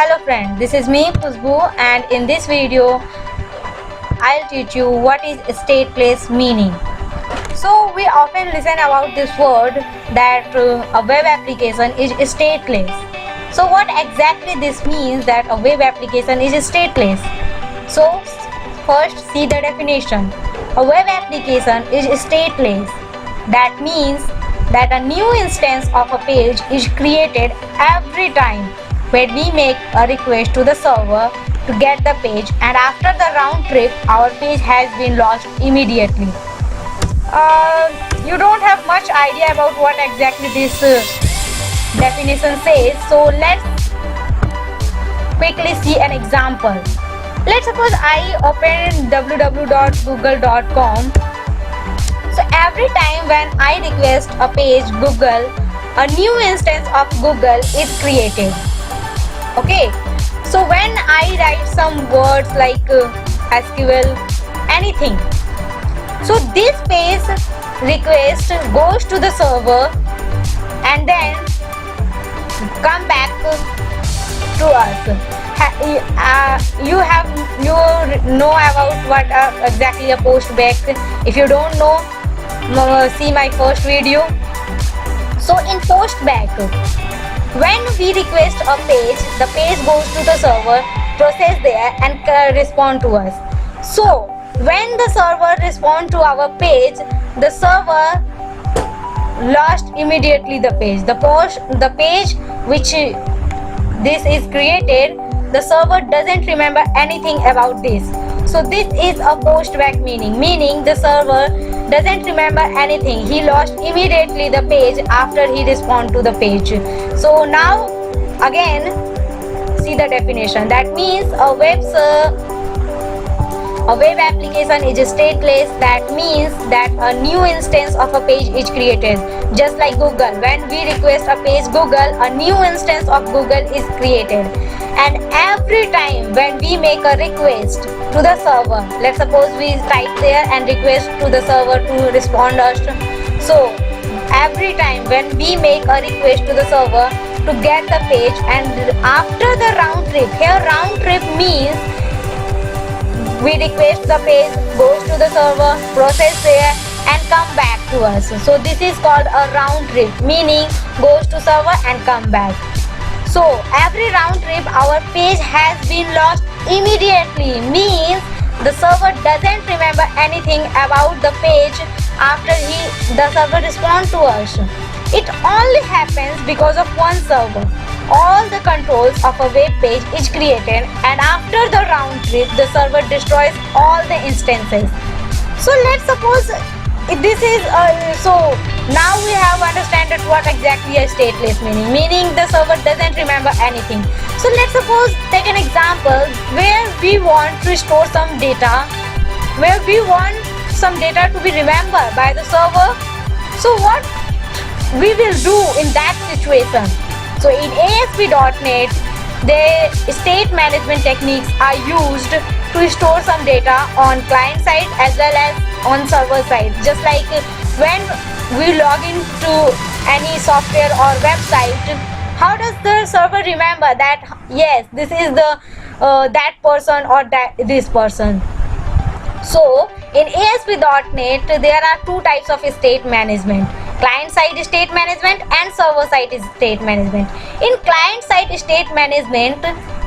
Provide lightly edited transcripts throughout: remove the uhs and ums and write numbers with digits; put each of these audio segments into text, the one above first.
Hello friend, this is me Khushbu, and in this video I'll teach you what is stateless meaning. So we often listen about this word that a web application is stateless. So what exactly this means that a web application is stateless? So first see the definition. A web application is stateless. That means that a new instance of a page is created every time when we make a request to the server to get the page, and after the round trip our page has been lost immediately. You don't have much idea about what exactly this definition says, so let's quickly see an example. Let's suppose I open www.google.com. So every time when I request a page Google, a new instance of Google is created. Okay, so when I write some words like SQL, anything, so this page request goes to the server and then come back to us. You know about what exactly a post back. If you don't know, see my first video. So in post back, when we request a page, the page goes to the server, process there and respond to us. So when the server respond to our page, the server lost immediately the page. The page which this is created, the server doesn't remember anything about this. So this is a post back meaning the server doesn't remember anything. He lost immediately the page after he respond to the page. So now again see the definition. That means a web application is stateless. That means that a new instance of a page is created. Just like Google, when we request a page Google, a new instance of Google is created. And every time when we make a request to the server, let's suppose we type there and request to the server to respond us. So every time when we make a request to the server to get the page, and after the round trip, here round trip means we request the page, goes to the server, process there and come back to us. So this is called a round trip, meaning goes to server and come back. So every round trip our page has been lost immediately, means the server doesn't remember anything about the page after the server respond to us. It only happens because of one server. All the controls of a web page is created, and after the round trip the server destroys all the instances. So let's suppose this is so now we have understood what exactly a stateless meaning the server doesn't remember anything. So let's suppose take an example where we want to store some data, where we want some data to be remembered by the server. So what we will do in that situation? So in ASP.NET, the state management techniques are used to store some data on client side as well as on server side. Just like when we log into any software or website, how does the server remember that yes, this is the that person or this person? So in ASP.NET there are two types of state management: client side state management and server side state management. In client side state management,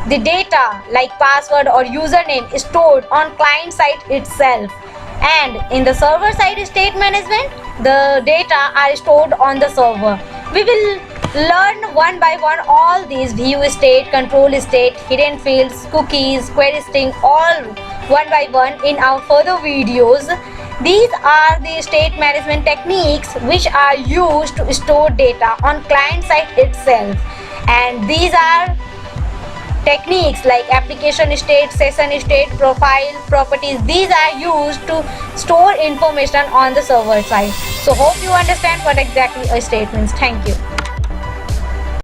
the data like password or username is stored on client side itself, and in the server side state management the data are stored on the server. We will learn one by one all these: view state, control state, hidden fields, cookies, query string, all one by one in our further videos. These are the state management techniques which are used to store data on client side itself, and these are techniques like application state, session state, profile, properties. These are used to store information on the server side. So hope you understand what exactly a state means. Thank you.